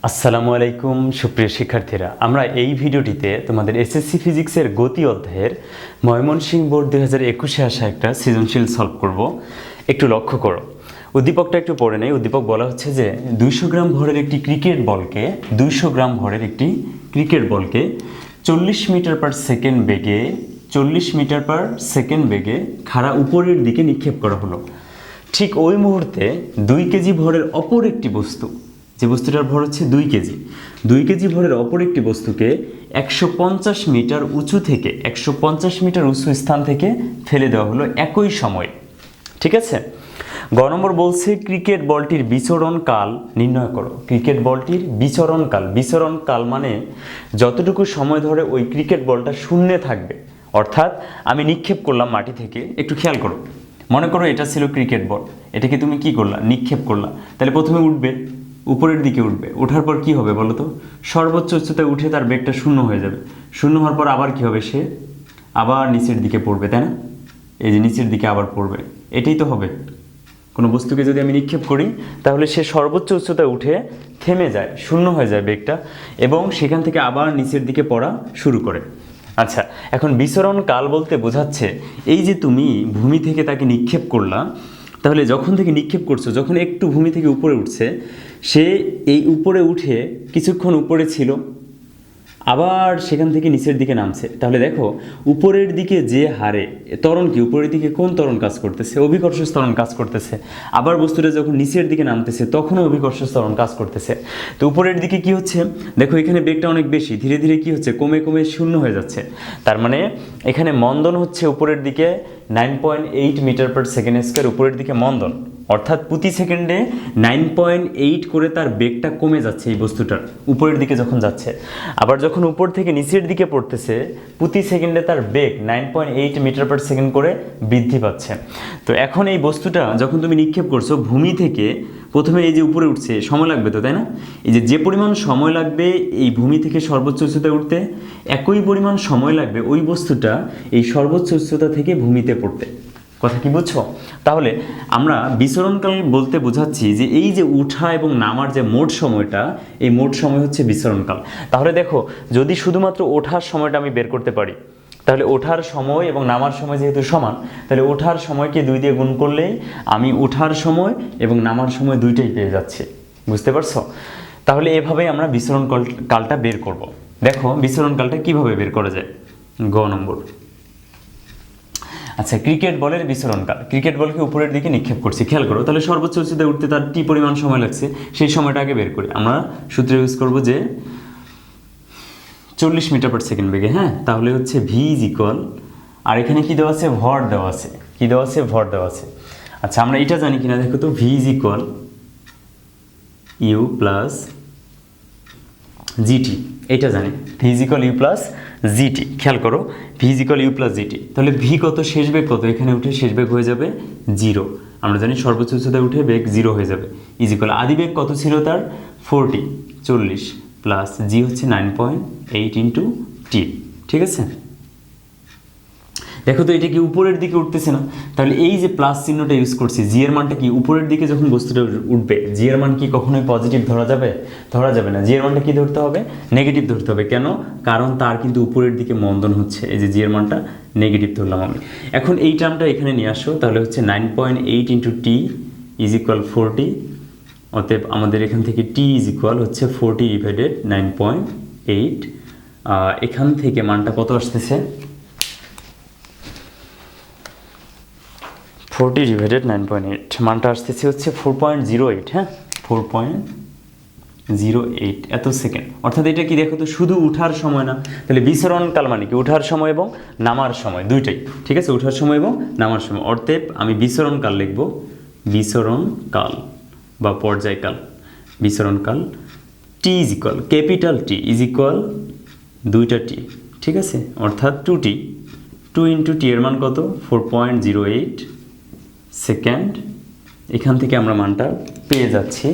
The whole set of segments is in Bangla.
আসসালামু আলাইকুম সুপ্রিয় শিক্ষার্থীরা, আমরা এই ভিডিওটিতে তোমাদের এসএসসি ফিজিক্সের গতি অধ্যায়ের ময়মনসিংহ বোর্ড 2021-এ আসা একটা সৃজনশীল সলভ করব। একটু লক্ষ্য করো, উদ্দীপকটা একটু পড়ে নেই। উদ্দীপক বলা হচ্ছে যে 200 গ্রাম ভরের একটি ক্রিকেট বলকে 40 মিটার পার সেকেন্ড বেগে খাড়া উপরের দিকে নিক্ষেপ করা হলো। ঠিক ওই মুহূর্তে 2 কেজি ভরের অপর একটি বস্তু, যে বস্তুটার ভর হচ্ছে 2 কেজি ভরের অপর একটি বস্তুকে 150 মিটার উঁচু স্থান থেকে ফেলে দেওয়া হলো একই সময়ে। ঠিক আছে, গ নম্বর বলছে ক্রিকেট বলটির বিচরণ কাল নির্ণয় করো। ক্রিকেট বলটির বিচরণ কাল মানে যতটুকু সময় ধরে ওই ক্রিকেট বলটা শূন্যে থাকবে, অর্থাৎ আমি নিক্ষেপ করলাম মাটি থেকে। একটু খেয়াল করো, মনে করো এটা ছিল ক্রিকেট বল, এটাকে তুমি কি করলা, নিক্ষেপ করলা। তাহলে প্রথমে উঠবে, উপরের দিকে উঠবে। ওঠার পর কি হবে বলো তো? সর্বোচ্চ উচ্চতায় উঠে তার বেগটা শূন্য হয়ে যাবে। শূন্য হওয়ার পর আবার কি হবে? সে আবার নিচের দিকে পড়বে, তাই না? এই যে নিচের দিকে আবার পড়বে, এটাই তো হবে। কোনো বস্তুকে যদি আমি নিক্ষেপ করি তাহলে সে সর্বোচ্চ উচ্চতায় উঠে থেমে যায়, শূন্য হয়ে যায় বেগটা, এবং সেখান থেকে আবার নিচের দিকে পড়া শুরু করে। আচ্ছা, এখন বিচরণ কাল বলতে বোঝাচ্ছে এই যে তুমি ভূমি থেকে তাকে নিক্ষেপ করলা, তাহলে যখন থেকে নিক্ষেপ করছো, যখন একটু ভূমি থেকে উপরে উঠছে, সে এই উপরে উঠে কিছুক্ষণ উপরে ছিল, আবার সেখান থেকে নিচের দিকে নামছে। তাহলে দেখো উপরের দিকে যে হারে ত্বরণ, কি উপরের দিকে কোন ত্বরণ কাজ করতেছে? অভিকর্ষ ত্বরণ কাজ করতেছে। আবার বস্তুটা যখন নিচের দিকে নামতেছে তখনও অভিকর্ষ ত্বরণ কাজ করতেছে। তো উপরের দিকে কি হচ্ছে? দেখো এখানে বেগটা অনেক বেশি, ধীরে ধীরে কি হচ্ছে? কমে কমে শূন্য হয়ে যাচ্ছে। তার মানে এখানে মন্দন হচ্ছে উপরের দিকে 9.8 মিটার পার সেকেন্ড স্কয়ার, উপরের দিকে মন্দন, অর্থাৎ প্রতি সেকেন্ডে 9.8 করে তার বেগটা কমে যাচ্ছে এই বস্তুটার, উপরের দিকে যখন যাচ্ছে। আবার যখন উপর থেকে নিচের দিকে পড়তেছে, প্রতি সেকেন্ডে তার বেগ 9.8 মিটার পার সেকেন্ড করে বৃদ্ধি পাচ্ছে। তো এখন এই বস্তুটা যখন তুমি নিক্ষেপ করছো ভূমি থেকে, প্রথমে এই যে উপরে উঠছে, সময় লাগবে তো, তাই না? এই যে পরিমাণ সময় লাগবে এই ভূমি থেকে সর্বোচ্চ উচ্চতায় উঠতে, একই পরিমাণ সময় লাগবে ওই বস্তুটা এই সর্বোচ্চ উচ্চতা থেকে ভূমিতে পড়তে। কথা কি বুঝছো? তাহলে আমরা বিচরণকাল বলতে বোঝাচ্ছি যে এই যে উঠা এবং নামার যে মোট সময়টা, এই মোট সময় হচ্ছে বিচরণকাল। তাহলে দেখো, যদি শুধুমাত্র ওঠার সময়টা আমি বের করতে পারি, তাহলে ওঠার সময় এবং নামার সময় যেহেতু সমান, তাহলে ওঠার সময়কে 2 দিয়ে গুণ করলেই আমি ওঠার সময় এবং নামার সময় দুইটাই পেয়ে যাচ্ছি। বুঝতে পারছো? তাহলে এভাবেই আমরা বিচরণ কালটা বের করব। দেখো বিচরণকালটা কিভাবে বের করা যায়। গ নম্বর, আচ্ছা, ক্রিকেট বলের বিচরণকাল। ক্রিকেট বলকে উপরের দিকে নিক্ষেপ করছি, খেয়াল করো। তাহলে সর্বোচ্চ উচ্চতায় উঠতে তার টি পরিমাণ সময় লাগছে, সেই সময়টা আগে বের করি। আমরা সূত্র ইউজ করব যে 40 মিটার পার সেকেন্ড বেগে। হ্যাঁ, তাহলে হচ্ছে ভি ইজ ইকুয়াল, আর এখানে কি দেওয়া আছে? ভর দেওয়া আছে। কি দেওয়া আছে? ভর দেওয়া আছে। আচ্ছা, আমরা এটা জানি কিনা দেখো তো, V is equal U plus GT, এটা জানি। V is equal U plus GT, খেয়াল করো, V is equal U plus GT. তাহলে ভি কত? শেষ বেগ কত? এখানে উঠে শেষ বেগ হয়ে যাবে 0। আমরা জানি সর্বোচ্চ উচ্চতায় উঠে বেগ 0 হয়ে যাবে। ইজ ইকুয়াল আদি বেগ কত ছিল তার? 40 প্লাস জি হচ্ছে 9.8 ইন্টু টি। ঠিক আছে, দেখো তো এটা কি উপরের দিকে উঠতেছে না? তাহলে এই যে প্লাস চিহ্নটা ইউজ করছি, জি এর মানটা কি উপরের দিকে যখন বস্তুটা উঠবে, জি এর মান কি কখনোই পজিটিভ ধরা যাবে? ধরা যাবে না। জি এর মানটা কি ধরতে হবে? নেগেটিভ ধরতে হবে। কেন? কারণ তার কিন্তু উপরের দিকে মন্দন হচ্ছে। এই যে জি এর মানটা নেগেটিভ ধরলাম আমি। এখন এই টার্মটা এখানে নিয়ে আসো, তাহলে হচ্ছে 9.8 ইন্টু টি ইজ ইকুয়াল 40। অতএব আমাদের এখান থেকে টি ইজ ইকুয়াল হচ্ছে 40 ডিভাইডেড 9.8। এখান থেকে মানটা কত আসতেছে? 40 ডিভাইডেড 9.8, মানটা আসতেছে হচ্ছে 4.08। হ্যাঁ, 4.08 এত সেকেন্ড। অর্থাৎ এটা কি দেখো তো, শুধু উঠার সময় না, তাহলে বিচরণকাল মানে কি? উঠার সময় এবং নামার সময় দুইটাই। ঠিক আছে, উঠার সময় এবং নামার সময়। অতএব আমি বিচরণকাল লিখব, বিচরণকাল বা পর্যায়কাল। বিচরণকাল T is equal, capital T is equal দুইটা টি। ঠিক আছে, অর্থাৎ 2t, 2 ইন্টু টি এর মান কত? 4.08 সেকেন্ড। এখান থেকে আমরা মানটা পেয়ে যাচ্ছি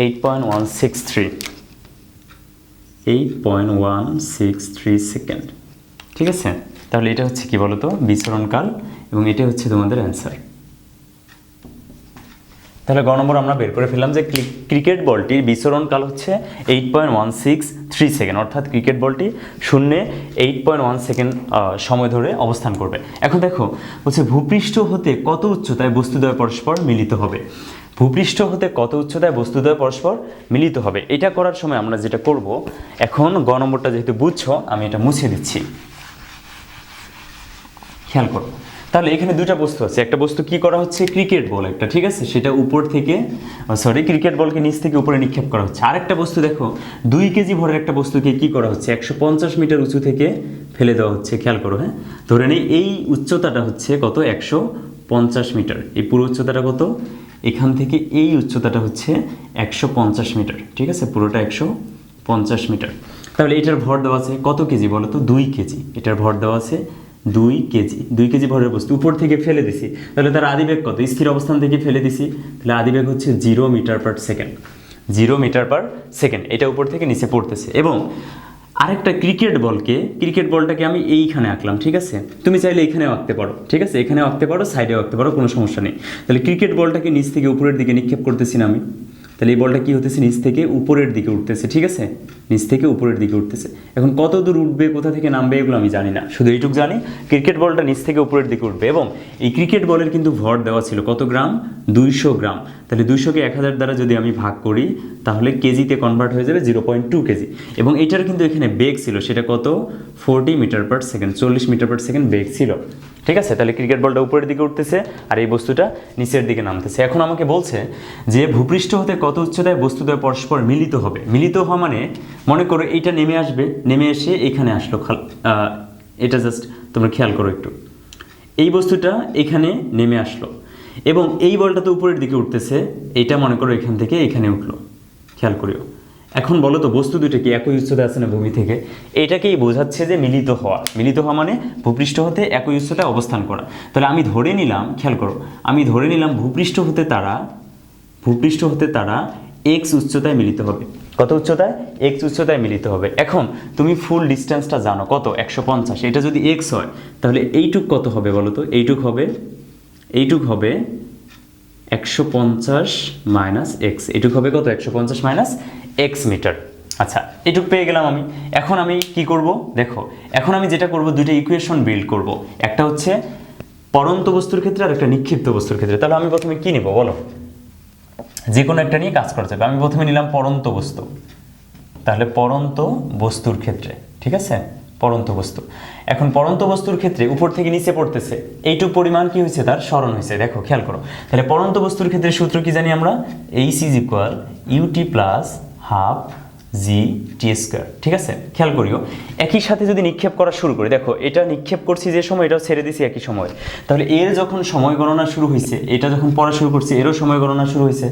8.163 সেকেন্ড। ঠিক আছে, তাহলে এটা হচ্ছে কি বলতো? বিচরণকাল, এবং এটা হচ্ছে তোমাদের অ্যান্সার। তাহলে গ নম্বর আমরা বের করে ফেললাম যে ক্রিকেট বলটির বিচরণ কাল হচ্ছে 8.163 সেকেন্ড, অর্থাৎ ক্রিকেট বলটি শূন্যে 8.1 সেকেন্ড সময় ধরে অবস্থান করবে। এখন দেখো বলছে ভূপৃষ্ঠ হতে কত উচ্চতায় বস্তুদ্বয় পরস্পর মিলিত হবে। ভূপৃষ্ঠ হতে কত উচ্চতায় বস্তুদ্বয় পরস্পর মিলিত হবে, এটা করার সময় আমরা যেটা করব, এখন গ নম্বরটা যেহেতু বুঝছো আমি এটা মুছে দিচ্ছি, খেয়াল করো। তাহলে এখানে দুটা বস্তু আছে, একটা বস্তু কি করা হচ্ছে, ক্রিকেট বল একটা, ঠিক আছে, সেটা উপর থেকে ক্রিকেট বলকে নিচ থেকে উপরে নিক্ষেপ করা হচ্ছে। আরেকটা বস্তু দেখো 2 কেজি ভরের একটা বস্তুকে কি করা হচ্ছে, 150 মিটার উঁচু থেকে ফেলে দেওয়া হচ্ছে। খেয়াল করো, হ্যাঁ, ধরে নেই এই উচ্চতাটা হচ্ছে কত, 150 মিটার। এই পুরো উচ্চতাটা কত, এখান থেকে এই উচ্চতাটা হচ্ছে 150 মিটার, ঠিক আছে, পুরোটা 150 মিটার। তাহলে এটার ভর দেওয়া আছে কত কেজি বলো তো, 2 কেজি। এটার ভর দেওয়া আছে 2 কেজি। 2 কেজি ভরের বস্তু উপর থেকে ফেলে দিছি, তাহলে তার আদিবেগ কত, স্থির অবস্থান থেকে ফেলে দিছি, তাহলে আদিবেগ হচ্ছে 0 metre per second. 0 metre per second, এটা উপর থেকে নিচে পড়তেছে। এবং আরেকটা ক্রিকেট বলটাকে আমি এইখানে আঁকলাম, ঠিক আছে, তুমি চাইলে এখানেও আঁকতে পারো, ঠিক আছে, এখানেও আঁকতে পারো, সাইডেও আঁকতে পারো, কোনো সমস্যা নেই। তাহলে ক্রিকেট বলটাকে নিচ থেকে উপরের দিকে নিক্ষেপ করতেছি না আমি, তাহলে এই বলটা কি হতেছে, নিচ থেকে উপরের দিকে উঠতেছে, ঠিক আছে, নিচ থেকে উপরের দিকে উঠতেছে। এখন কত দূর উঠবে, কোথা থেকে নামবে, এগুলো আমি জানি না, শুধু এইটুকু জানি ক্রিকেট বলটা নিচ থেকে উপরের দিকে উঠবে। এবং এই ক্রিকেট বলের কিন্তু ভর দেওয়া ছিল কত গ্রাম, 200 গ্রাম। তাহলে 200কে 1000 দ্বারা যদি আমি ভাগ করি তাহলে কেজিতে কনভার্ট হয়ে যাবে 0.2 কেজি। এবং এটার কিন্তু এখানে বেগ ছিল, সেটা কত, 40 metre per second, 40 metre per second বেগ ছিল, ঠিক আছে। তাহলে ক্রিকেট বলটা উপরের দিকে উঠতেছে আর এই বস্তুটা নিচের দিকে নামতেছে। এখন আমাকে বলছে যে ভূপৃষ্ঠ হতে কত উচ্চতায় বস্তুদ্বয় পরস্পর মিলিত হবে। মিলিত হওয়া মানে মনে করো এইটা নেমে আসবে, নেমে এসে এখানে আসলো, এটা জাস্ট তোমরা খেয়াল করো একটু, এই বস্তুটা এখানে নেমে আসলো এবং এই বলটা তো উপরের দিকে উঠতেছে, এটা মনে করো এখান থেকে এখানে উঠলো, খেয়াল করিও। এখন বলো তো বস্তু দুটো কি একই উচ্চতায় আছে না ভূমি থেকে, এটাকেই বোঝাচ্ছে যে মিলিত হওয়া। মিলিত হওয়া মানে ভূপৃষ্ঠ হতে একই উচ্চতায় অবস্থান করা। তাহলে আমি ধরে নিলাম, খেয়াল করো, আমি ধরে নিলাম ভূপৃষ্ঠ হতে তারা x উচ্চতায় মিলিত হবে। কত উচ্চতায়, x উচ্চতায় মিলিত হবে। এখন তুমি ফুল ডিস্টেন্সটা জানো কত, 150। এটা যদি x হয় তাহলে এইটুক কত হবে বলো তো, এইটুক হবে 150 মাইনাস এক্স, এটুক হবে কত, 150 মাইনাস এক্স মিটার। আচ্ছা, এটুক পেয়ে গেলাম আমি। এখন আমি কি করব দেখো, এখন আমি যেটা করব, দুইটা ইকুয়েশন বিল্ড করব, একটা হচ্ছে পড়ন্ত বস্তুর ক্ষেত্রে আর একটা নিক্ষিপ্ত বস্তুর ক্ষেত্রে। তাহলে আমি প্রথমে কি নেব বলো, যে কোনো একটা নিয়ে কাজ করা যাবে। আমি প্রথমে নিলাম পড়ন্ত বস্তু, তাহলে পড়ন্ত বস্তুর ক্ষেত্রে, ঠিক আছে, পড়ন্ত বস্তু। এখন পড়ন্ত বস্তুর ক্ষেত্রে উপর থেকে নিচে পড়তেছে, এইটুকু পরিমাণ কি হয়েছে, তার সরণ হয়েছে। দেখো খেয়াল করো, তাহলে পড়ন্ত বস্তুর ক্ষেত্রে সূত্র কি জানি আমরা, H is equal UT plus half G T square, ঠিক আছে। খেয়াল করিও, একই সাথে যদি নিক্ষেপ করা শুরু করি, দেখো এটা নিক্ষেপ করছি যে সময়, এটাও ছেড়ে দিছি একই সময়, তাহলে এর যখন সময় গণনা শুরু হয়েছে, এটা যখন পড়া শুরু করছি, এরও সময় গণনা শুরু হয়েছে,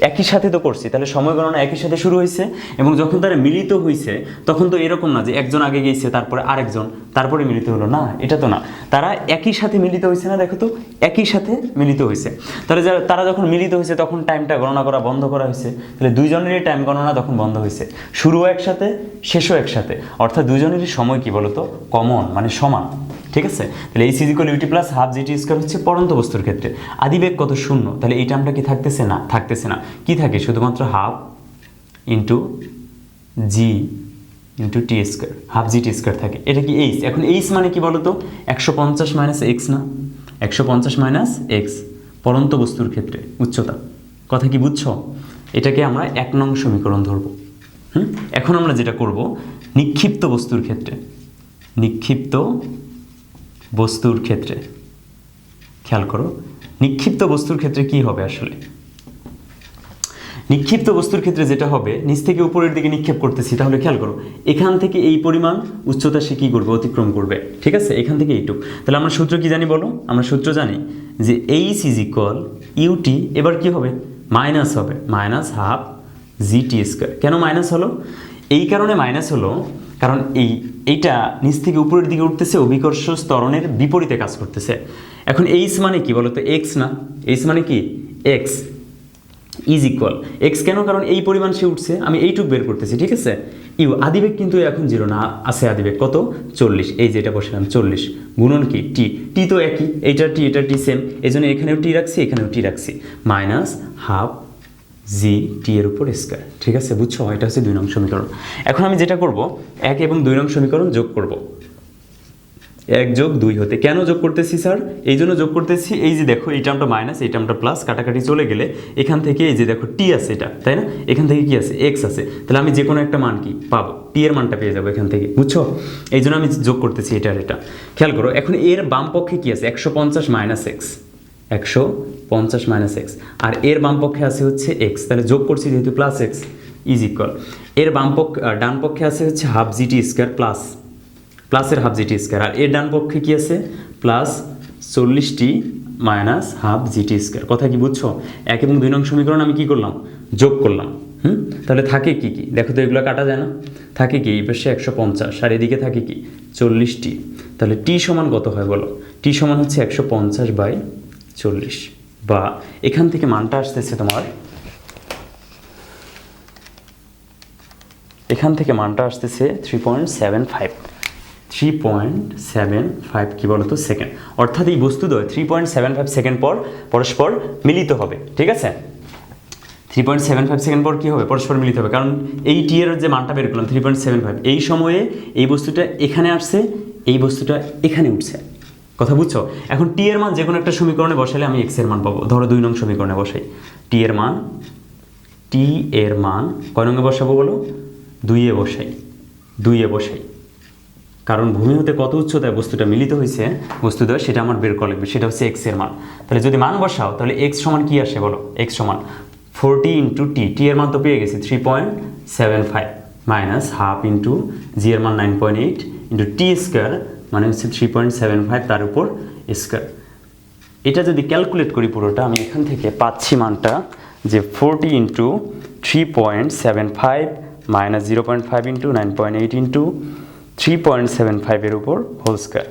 একই সাথে তো করছি, তাহলে সময় গণনা একই সাথে শুরু হয়েছে। এবং যখন তারা মিলিত হয়েছে তখন তো এরকম না যে একজন আগে গিয়েছে তারপরে আরেকজন তারপরে মিলিত হলো, না, এটা তো না, তারা একই সাথে মিলিত হয়েছে না, দেখো তো একই সাথে মিলিত হয়েছে। তাহলে তারা যখন মিলিত হয়েছে তখন টাইমটা গণনা করা বন্ধ করা হয়েছে, তাহলে দুইজনেরই টাইম গণনা তখন বন্ধ হয়েছে, শুরুও একসাথে শেষও একসাথে, অর্থাৎ দুজনেরই সময় কি বলতো, কমন, মানে সমান, ঠিক আছে। তাহলে H is equal UT plus half G T square হচ্ছে পড়ন্ত বস্তুর ক্ষেত্রে। আদিবেগ কত, 0, তাহলে এই টার্মটা কি থাকতেছে না, থাকতেছে না, কি থাকে, শুধুমাত্র হাফ ইন্টু জি into T square, half G T square থাকে, এটা কি এইচ। এখন এইচ মানে কি বলতো, 150 মাইনাস এক্স না, 150 মাইনাস এক্স পড়ন্ত বস্তুর ক্ষেত্রে উচ্চতা। কথা কি বুঝছো, এটাকে আমরা 1 নং সমীকরণ ধরবো। এখন আমরা যেটা করব, নিক্ষিপ্ত বস্তুর ক্ষেত্রে খেয়াল করো, নিক্ষিপ্ত বস্তুর ক্ষেত্রে কি হবে আসলে, নিক্ষিপ্ত বস্তুর ক্ষেত্রে যেটা হবে, নিচ থেকে উপরের দিকে নিক্ষেপ করতেছি, তাহলে খেয়াল করো এখান থেকে এই পরিমাণ উচ্চতা সে কী করবে, অতিক্রম করবে, ঠিক আছে, এখান থেকে এইটুক। তাহলে আমরা সূত্র কি জানি বলো, আমরা সূত্র জানি যে এইচ ইজ ইকুয়াল ইউটি, এবার কি হবে, মাইনাস হবে, minus half G T square. কেন মাইনাস হলো, এই কারণে মাইনাস হলো কারণ এইটা নিচ থেকে উপরের দিকে উঠতেছে, অভিকর্ষ ত্বরণের বিপরীতে কাজ করতেছে। এখন এইচ মানে কি বলতো, এক্স না, এইচ মানে কি এক্স, ইজ ইকুয়াল এক্স কেন, কারণ এই পরিমাণ সে উঠছে, আমি এইটুক বের করতেছি, ঠিক আছে। ইউ আদিবেগ কিন্তু এখন 0 না, আছে আদিবেগ কত 40, এই যে এটা বসালাম 40 গুণন কি টি, টি তো একই, এইটা টি এটা টি সেম, এই জন্য এখানেও টি রাখছি এখানেও টি রাখছি, মাইনাস হাফ জি টি এর উপর স্কয়ার, ঠিক আছে বুঝছো, এটা হচ্ছে 2 নং সমীকরণ। এখন আমি যেটা করব 1 এবং 2 নং সমীকরণ যোগ করব, 1 যোগ 2 হতে। কেন যোগ করতেছি স্যার, এই জন্য যোগ করতেছি, এই যে দেখো এই টার্মটা মাইনাস এই টার্মটা প্লাস, কাটাকাটি চলে গেলে এখান থেকে এই যে দেখো টি আছে এটা, তাই না, এখান থেকে কি আছে এক্স আছে, তাহলে আমি যে কোনো একটা মান কি পাবো, টি এর মানটা পেয়ে যাবো এখান থেকে, বুঝছো, এই জন্য আমি যোগ করতেছি এটা আর এটা। খেয়াল করো এখন এর বাম পক্ষে কি আছে 150 মাইনাস এক্স, 150 মাইনাস এক্স, আর এর বাম পক্ষে আছে হচ্ছে এক্স, তাহলে যোগ করছি যেহেতু প্লাস এক্স ইজ ইকুয়াল, এর বাম পক্ষে ডান পক্ষে আছে হচ্ছে হাফ জিটি স্কয়ার প্লাস প্লাসের হাফ জিটি স্কয়ার, আর এর ডান পক্ষে কি আছে প্লাস 40টি মাইনাস হাফ জিটি স্কয়ার। কথা কি বুঝছো, 1 এবং 2 নং সমীকরণ আমি কি করলাম যোগ করলাম। তাহলে থাকে কি কি দেখো তো, এগুলো কাটা যায় না, থাকে কি এই পাশে 150 আর এদিকে থাকে কি 40টি, তাহলে টি সমান কত হয় বলো, টি সমান হচ্ছে 150/40, বা এখান থেকে মানটা আসতেছে তোমার, এখান থেকে মানটা আসতেছে 3.75 কি বলতো সেকেন্ড, অর্থাৎ এই বস্তুদ্বয় 3.75 সেকেন্ড পর পরস্পর মিলিত হবে, ঠিক আছে। 3.75 সেকেন্ড পর কী হবে পরস্পর মিলিত হবে, কারণ এই টি এর যে মানটা বের করলাম 3.75, এই সময়ে এই বস্তুটা এখানে আসছে, এই বস্তুটা এখানে উঠছে, কথা বুঝছো। এখন টি এর মান যে কোনো একটা সমীকরণে বসালে আমি এক্স এর মান পাবো, ধরো 2 নং সমীকরণে বসাই, টি এর মান কয় নঙ্গে বসাবো বলো, 2 এ বসাই, কারণ ভূমি হতে কত উচ্চতায় বস্তুটা মিলিত হয়েছে বস্তুদ্বয় সেটা আমার বের করা লাগবে, সেটা হচ্ছে এক্স এর মান। তাহলে যদি মান বসাও তাহলে এক্স সমান কি আসে বলো, এক্স সমান 40 ইন্টু টি, টি এর মান তো পেয়ে গেছি 3.75 মাইনাস হাফ ইন্টু জি এর মান 9.8 ইন্টু টি স্কোয়ার মানে হচ্ছে 3.75 তার উপর স্কোয়ার। এটা যদি ক্যালকুলেট করি পুরোটা, আমি এখান থেকে পাচ্ছি মানটা যে 40 ইন্টু 3.75 মাইনাস 0.5 ইন্টু 9.8 ইন্টু 3.75 এর উপর হোল স্কয়ার,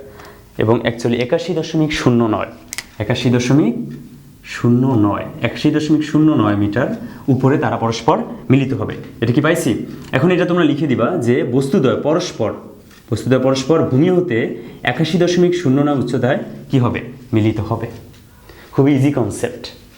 এবং অ্যাকচুয়ালি 81.09 মিটার উপরে তারা পরস্পর মিলিত হবে। এটা কি পাইছি? এখন এটা তোমরা লিখে দিবা যে বস্তুদ্বয় পরস্পর ভূমি হতে 81.09 উচ্চতায় কি হবে মিলিত হবে। খুবই ইজি কনসেপ্ট।